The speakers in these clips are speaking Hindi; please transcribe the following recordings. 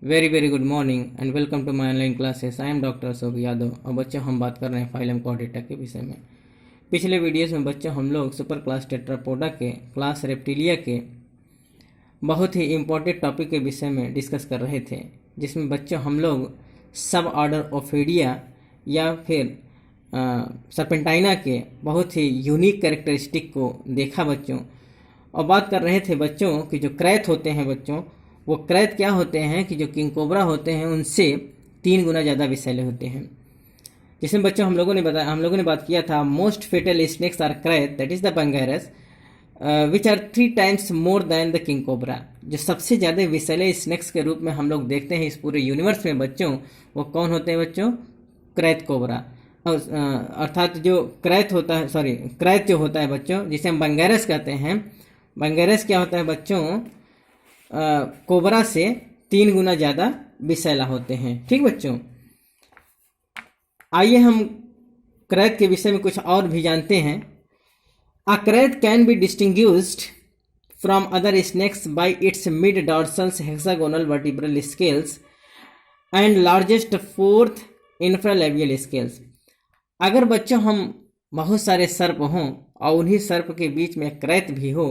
Very very good morning and welcome to my online classes. I am doctor Ashok Yadav. और बच्चों, हम बात कर रहे हैं फाइलम कॉर्डेटा के विषय में। पिछले वीडियोस में बच्चों हम लोग सुपर क्लास टेट्रापोडा के क्लास रेप्टिलिया के बहुत ही इम्पोर्टेंट टॉपिक के विषय में डिस्कस कर रहे थे, जिसमें बच्चों हम लोग सब ऑर्डर ओफिडिया या फिर सर्पेंटाइना के बहुत ही यूनिक कैरेक्टरिस्टिक को देखा बच्चों। और बात कर रहे थे बच्चों कि जो क्रैत होते हैं बच्चों, वो क्रैत क्या होते हैं कि जो किंग कोबरा होते हैं उनसे 3 गुना ज़्यादा विषैले होते हैं। जिसमें बच्चों हम लोगों ने बात किया था most fatal snakes are krait, that is the bungarus, which are 3 times more than the king cobra. जो सबसे ज़्यादा विषैले स्नेक्स के रूप में हम लोग देखते हैं इस पूरे यूनिवर्स में बच्चों, वो कौन होते हैं बच्चों? Krait cobra. अर्थात जो क्रैत होता है, सॉरी क्रैत जो होता है बच्चों, जिसे हम बंगैरस कहते हैं। बंगैरस क्या होता है बच्चों? कोबरा से 3 गुना ज़्यादा विषैला होते हैं। ठीक बच्चों, आइए हम क्रैत के विषय में कुछ और भी जानते हैं। A krait can be distinguished from other snakes by its mid dorsals hexagonal vertebral scales and largest fourth infralabial scales. अगर बच्चों हम बहुत सारे सर्प हों और उन्हीं सर्प के बीच में क्रैत भी हो,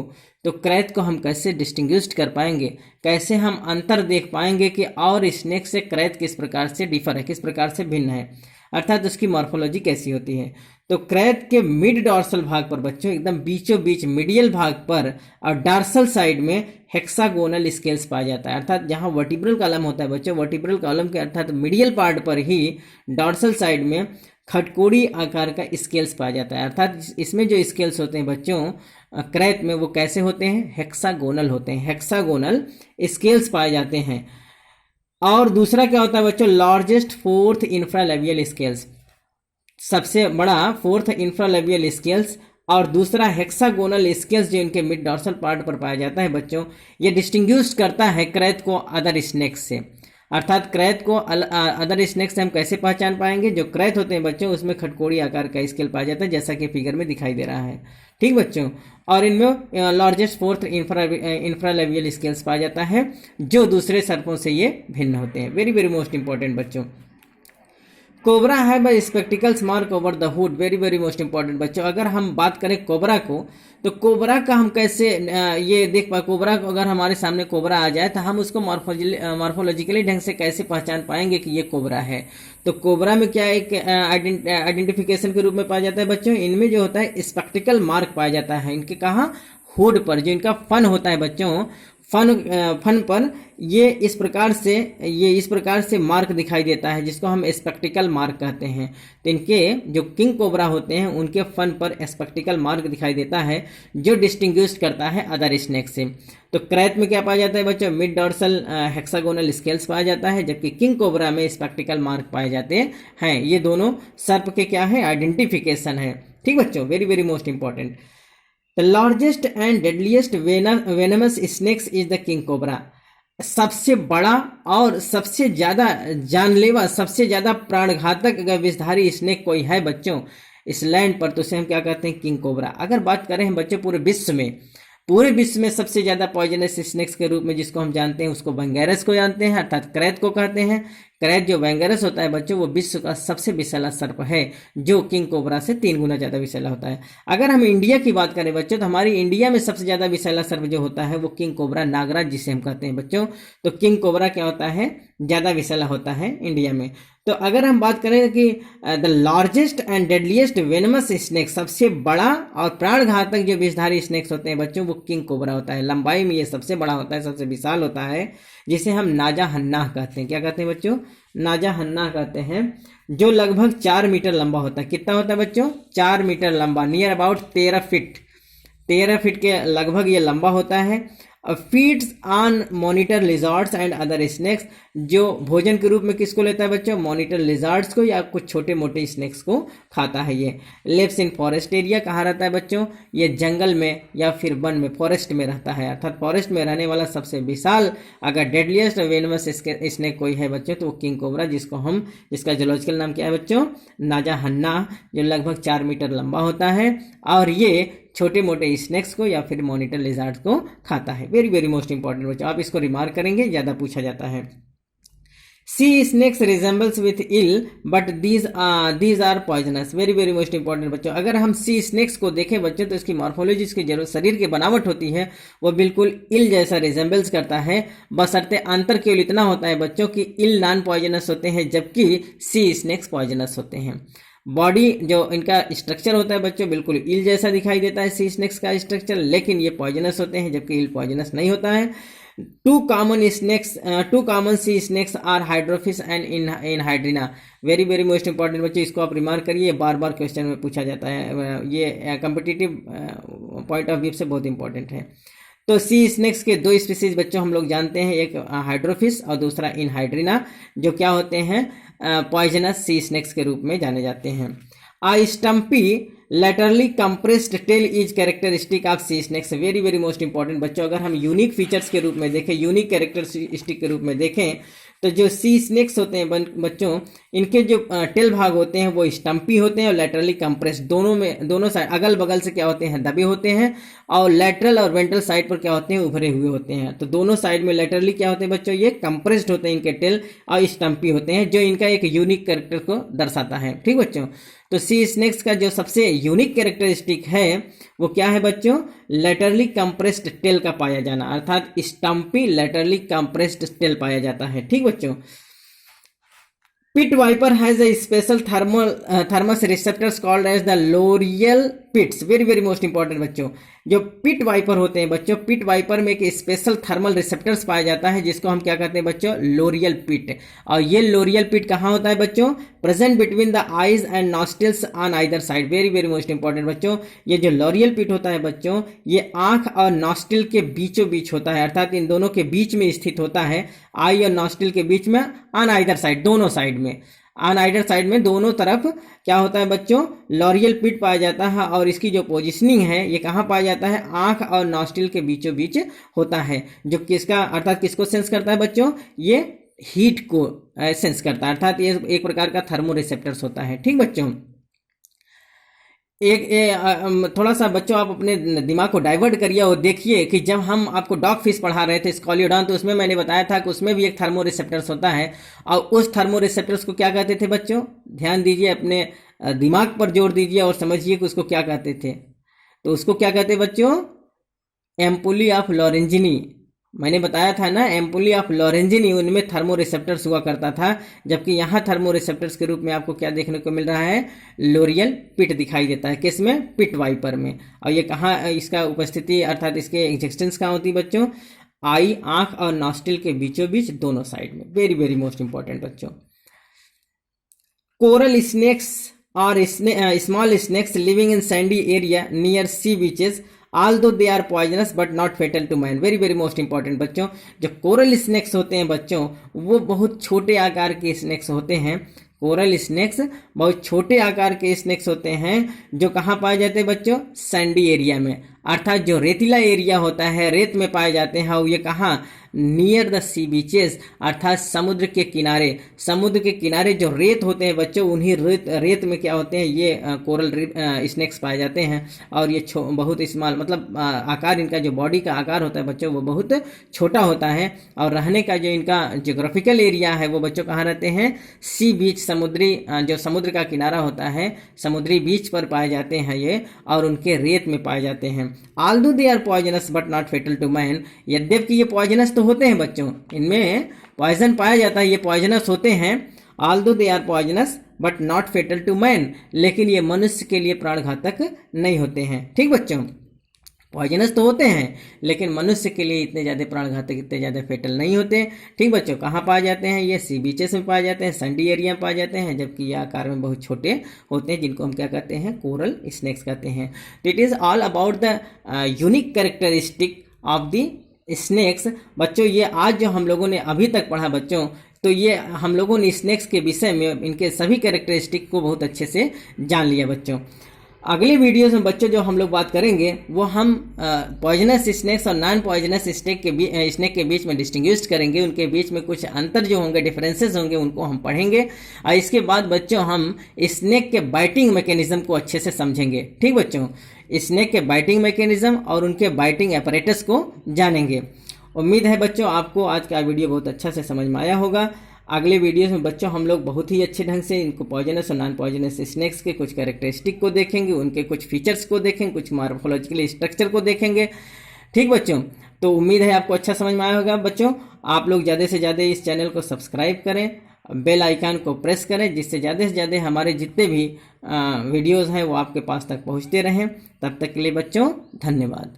तो क्रैत को हम कैसे डिस्टिंग्विश्ड कर पाएंगे, कैसे हम अंतर देख पाएंगे कि और स्नेक से क्रैत किस प्रकार से डिफर है, किस प्रकार से भिन्न है, अर्थात उसकी मॉर्फोलॉजी कैसी होती है। तो क्रैत के मिड डॉर्सल भाग पर बच्चों, एकदम बीचों बीच मिडियल भाग पर और डार्सल साइड में हेक्सागोनल स्केल्स पाया जाता है। अर्थात जहां वर्टिब्रल कॉलम होता है बच्चों, वर्टिब्रल कॉलम के अर्थात मिडियल पार्ट पर ही डॉर्सल साइड में खटकोड़ी आकार का स्केल्स पाया जाता है। अर्थात इसमें जो स्केल्स होते हैं बच्चों क्रैत में, वो कैसे होते हैं? हेक्सागोनल होते हैं। हेक्सागोनल स्केल्स पाए जाते हैं। और दूसरा क्या होता है बच्चों? लार्जेस्ट फोर्थ इंफ्रालेबियल स्केल्स, सबसे बड़ा फोर्थ इंफ्रालेबियल स्केल्स। और दूसरा हेक्सागोनल स्केल्स जो इनके मिड डॉर्सल पार्ट पर पाया जाता है बच्चों, ये डिस्टिंग्विश करता है क्रैत को अदर स्नेक्स से। अर्थात क्रैत को अदर स्नेक्स से हम कैसे पहचान पाएंगे? जो क्रैत होते हैं बच्चों उसमें खटकोड़ी आकार का स्केल पाया जाता है, जैसा कि फिगर में दिखाई दे रहा है। ठीक बच्चों, और इनमें लार्जेस्ट फोर्थ इंफ्रालेबियल स्केल्स पाया जाता है, जो दूसरे सर्पों से ये भिन्न होते हैं। वेरी वेरी मोस्ट इंपॉर्टेंट बच्चों। कोबरा है by spectacles mark over the hood, very very most important बच्चों। अगर हम बात करें कोबरा को, तो कोबरा का हम कैसे ये देख पाए? कोबरा को अगर हमारे सामने कोबरा आ जाए तो हम उसको मॉर्फोलॉजिकली ढंग से कैसे पहचान पाएंगे कि ये कोबरा है? तो कोबरा में क्या एक आइडेंटिफिकेशन के रूप में पाया जाता है बच्चों, इनमें जो होता है स्पेक्टिकल मार्क पाया जाता है। इनके कहाँ? हुड पर, जो इनका फन होता है बच्चों, फन पर ये इस प्रकार से मार्क दिखाई देता है, जिसको हम स्पेक्टिकल मार्क कहते हैं। तो इनके जो किंग कोबरा होते हैं उनके फन पर स्पेक्टिकल मार्क दिखाई देता है, जो डिस्टिंग्विश करता है अदर स्नेक से। तो क्रैत में क्या पाया जाता है बच्चों? मिड डॉर्सल हेक्सागोनल स्केल्स पाया जाता है, जबकि किंग कोबरा में स्पेक्टिकल मार्क पाए जाते हैं। ये दोनों सर्प के क्या है? आइडेंटिफिकेशन है। ठीक बच्चों, very very most important. The largest and deadliest venomous snakes is the king cobra। सबसे बड़ा और सबसे ज्यादा जानलेवा, सबसे ज्यादा प्राणघातक अगर विषधारी स्नेक कोई है बच्चों इस लैंड पर, तो उसे हम क्या कहते हैं? King cobra. अगर बात करें बच्चों पूरे विश्व में सबसे ज्यादा पॉइजनस स्नेक्स के रूप में जिसको हम जानते हैं, उसको बंगैरस को जानते हैं, अर्थात क्रैत को कहते हैं। क्रैत जो बंगैरस होता है बच्चों, वो विश्व का सबसे विषैला सर्प है, जो किंग कोबरा से 3 गुना ज्यादा विषैला होता है। अगर हम इंडिया की बात करें बच्चों, तो हमारी इंडिया में सबसे ज्यादा विषैला सर्प जो होता है वो किंग कोबरा नागराज जिसे हम कहते हैं बच्चों। तो किंग कोबरा क्या होता है? ज्यादा विषैला होता है इंडिया में। तो अगर हम बात करें कि the largest and deadliest venomous snake, सबसे बड़ा और प्राणघातक जो विषधारी स्नेक्स होते हैं बच्चों, वो किंग कोबरा होता है। लंबाई में ये सबसे बड़ा होता है, सबसे विशाल होता है, जिसे हम नाजा हन्नाह कहते हैं। क्या कहते हैं बच्चों? नाजा हन्नाह कहते हैं, जो लगभग 4 मीटर लंबा होता है। कितना होता है बच्चों? 4 मीटर लंबा, नियर अबाउट 13 फीट। 13 फीट के लगभग ये लंबा होता है। Feeds on monitor lizards and other snakes, जो भोजन के रूप में किसको लेता है बच्चों? मॉनिटर लिजार्ड्स को या कुछ छोटे मोटे स्नेक्स को खाता है ये। लिव्स इन फॉरेस्ट एरिया, कहाँ रहता है बच्चों? ये जंगल में या फिर वन में, फॉरेस्ट में रहता है। अर्थात फॉरेस्ट में रहने वाला सबसे विशाल अगर डेडलिएस्ट वेनमस स्नेक कोई है बच्चों, तो वो किंग कोबरा, जिसका जूलॉजिकल नाम क्या है बच्चों? नाजा हन्ना, जो लगभग 4 मीटर लंबा होता है और ये छोटे मोटे स्नेक्स को या फिर मॉनिटर लिजार्ड्स को खाता है। वेरी वेरी मोस्ट इंपॉर्टेंट बच्चों, आप इसको रिमार्क करेंगे, ज्यादा पूछा जाता है। Sea snakes resembles with eel but these are poisonous. Very very most important बच्चों, अगर हम सी स्नेक्स को देखें बच्चों तो इसकी मॉर्फोलॉजी, इसकी जो शरीर की बनावट होती है वो बिल्कुल इल जैसा रिजेंबल्स करता है, बशर्ते अंतर केवल इतना होता है बच्चों कि इल नॉन पॉइजनस होते हैं जबकि सी स्नेक्स पॉइजनस होते हैं। बॉडी जो इनका स्ट्रक्चर होता है बच्चों बिल्कुल इल जैसा दिखाई देता है सी स्नेक्स का स्ट्रक्चर, लेकिन ये पॉइजनस होते हैं जबकि इल पॉइजनस नहीं होता है। Two common sea snakes are hydrophis and enhydrina. Very very most important बच्चे, इसको आप रिमार्क करिए, बार बार क्वेश्चन में पूछा जाता है, ये कम्पिटिटिव पॉइंट ऑफ व्यू से बहुत इंपॉर्टेंट है। तो सी स्नेक्स के दो स्पीसीज बच्चों हम लोग जानते हैं, एक हाइड्रोफिश और दूसरा इनहाइड्रिना, जो क्या होते हैं पॉइजनस सी स्नेक्स के रूप में जाने जाते हैं। A stumpy laterally compressed tail is characteristic of sea snakes. Very very most important बच्चों, अगर हम यूनिक फीचर्स के रूप में देखें, यूनिक कैरेक्टरिस्टिक के रूप में देखें तो जो सी स्नेक्स होते हैं बच्चों, इनके जो टेल भाग होते हैं वो स्टम्पी होते हैं और लैटरली कंप्रेस्ड, दोनों साइड अगल बगल से क्या होते हैं दबे होते हैं, और लैटरल और वेंट्रल साइड पर क्या होते हैं उभरे हुए होते हैं। तो दोनों साइड में लैटरली क्या होते हैं बच्चों, ये कंप्रेस्ड होते हैं इनके टेल, और स्टम्पी होते हैं, जो इनका एक यूनिक कैरेक्टर को दर्शाता है। ठीक बच्चों, तो सी स्नेक्स का जो सबसे यूनिक कैरेक्टरिस्टिक है वो क्या है बच्चों, लैटरली कंप्रेस्ड टेल का पाया जाना, अर्थात स्टम्पी लैटरली कंप्रेस्ड टेल पाया जाता है। ठीक बच्चों, pit viper has a special thermos receptors called as the loreal pits. Very very most important बच्चों, जो पिट वाइपर होते हैं बच्चों, पिट वाइपर में एक स्पेशल थर्मल रिसेप्टर्स पाया जाता है जिसको हम क्या कहते हैं बच्चों, लोरियल पिट। और ये लोरियल पिट कहाँ होता है बच्चों, present between the eyes and nostrils on either side. Very very most important बच्चों, ये जो लोरियल पिट होता है बच्चों, ये आंख और नॉस्ट्रिल के बीचों बीच होता है, अर्थात इन दोनों के बीच में स्थित होता है, आई और नॉस्ट्रिल के बीच में, ऑन आइदर साइड, दोनों साइड में, ऑन आइडर साइड में दोनों तरफ क्या होता है बच्चों, लॉरियल पिट पाया जाता है। और इसकी जो पोजिशनिंग है ये कहाँ पाया जाता है, आंख और नॉस्ट्रिल के बीचों बीच होता है, जो किसका अर्थात किसको सेंस करता है बच्चों, ये हीट को सेंस करता है, अर्थात ये एक प्रकार का थर्मो रिसेप्टर्स होता है। ठीक बच्चों, थोड़ा सा बच्चों आप अपने दिमाग को डाइवर्ट करिए और देखिए कि जब हम आपको डॉग फिश पढ़ा रहे थे स्कॉलियोडॉन, तो उसमें मैंने बताया था कि उसमें भी एक थर्मो रिसेप्टर्स होता है, और उस थर्मो रिसेप्टर्स को क्या कहते थे बच्चों, ध्यान दीजिए, अपने दिमाग पर जोर दीजिए और समझिए कि उसको क्या कहते थे। तो उसको क्या कहते बच्चों, एम्पुली ऑफ लॉरेंजिनी। मैंने बताया था ना, एम्पुली ऑफ लॉरेंजिनी, उनमें थर्मो रिसेप्टर्स हुआ करता था, जबकि यहाँ थर्मो रिसेप्टर्स के रूप में आपको क्या देखने को मिल रहा है, लोरियल पिट दिखाई देता है, किसमें, पिट वाइपर में। और ये कहाँ इसका उपस्थिति अर्थात इसके एग्जिस्टेंस कहाँ होती है बच्चों, आई, आंख और नॉस्ट्रिल के बीचों बीच दोनों साइड में। वेरी वेरी मोस्ट इंपॉर्टेंट बच्चों, कोरल स्नेक्स और small snakes living in sandy area near sea beaches, although they are poisonous but not fatal to man। Very very most important बच्चों, जो कोरल स्नेक्स होते हैं बच्चों, वो बहुत छोटे आकार के स्नेक्स होते हैं। कोरल स्नेक्स बहुत छोटे आकार के स्नेक्स होते हैं, जो कहाँ पाए जाते हैं बच्चों, सैंडी एरिया में, अर्थात जो रेतीला एरिया होता है, रेत में पाए जाते हैं। और ये कहाँ, नियर द सी बीचेस, अर्थात समुद्र के किनारे, समुद्र के किनारे जो रेत होते हैं बच्चों, उन्हीं रेत में क्या होते हैं, ये कोरल स्नेक्स पाए जाते हैं। और ये बहुत स्मॉल, मतलब आकार, इनका जो बॉडी का आकार होता है बच्चों वो बहुत छोटा होता है। और रहने का जो इनका जियोग्राफिकल एरिया है वो बच्चों कहाँ रहते हैं, सी बीच, समुद्री, जो समुद्र का किनारा होता है, समुद्री बीच पर पाए जाते हैं ये, और उनके रेत में पाए जाते हैं। although they are poisonous but not fatal to man, यद्यपि ये पॉइजनस तो होते हैं बच्चों, इनमें पॉइजन पाया जाता है, ये पॉइजनस होते हैं, although they are poisonous but not fatal to man, लेकिन ये मनुष्य के लिए प्राणघातक नहीं होते हैं। ठीक बच्चों, पॉइजनस तो होते हैं लेकिन मनुष्य के लिए इतने ज़्यादा प्राणघातक, इतने ज़्यादा फेटल नहीं होते। ठीक बच्चों, कहाँ पाए जाते हैं, ये सी बीचेस में पाए जाते हैं, सैंडी एरिया में पाए जाते हैं, जबकि ये आकार में बहुत छोटे होते हैं, जिनको हम क्या कहते हैं, कोरल स्नेक्स कहते हैं। तो it is all about the unique characteristic of the snakes. बच्चों, ये आज जो हम लोगों ने अभी तक पढ़ा बच्चों, तो ये हम लोगों ने स्नेक्स के विषय में इनके सभी कैरेक्टरिस्टिक को बहुत अच्छे से जान लिया बच्चों। अगले वीडियोस में बच्चों जो हम लोग बात करेंगे वो हम पॉइजनस स्नेक्स और नॉन पॉइजनस स्नेक के बीच में डिस्टिंग्विश करेंगे, उनके बीच में कुछ अंतर जो होंगे, डिफरेंसेस होंगे, उनको हम पढ़ेंगे। और इसके बाद बच्चों हम स्नेक के बाइटिंग मैकेनिज्म को अच्छे से समझेंगे। ठीक बच्चों, स्नेक के बाइटिंग मैकेनिज्म और उनके बाइटिंग apparatus को जानेंगे। उम्मीद है बच्चों आपको आज का वीडियो बहुत अच्छा से समझ में आया होगा। अगले वीडियोस में बच्चों हम लोग बहुत ही अच्छे ढंग से इनको पॉइजनस और नॉन पॉइजनस स्नेक्स के कुछ कैरेक्टरिस्टिक को देखेंगे, उनके कुछ फीचर्स को देखेंगे, कुछ मार्फोलॉजिकल स्ट्रक्चर को देखेंगे। ठीक बच्चों, तो उम्मीद है आपको अच्छा समझ में आया होगा। बच्चों आप लोग ज़्यादा से ज़्यादा इस चैनल को सब्सक्राइब करें, बेल आइकन को प्रेस करें, जिससे ज़्यादा से ज़्यादा हमारे जितने भी वीडियोज़ हैं वो आपके पास तक पहुँचते रहें। तब तक के लिए बच्चों धन्यवाद।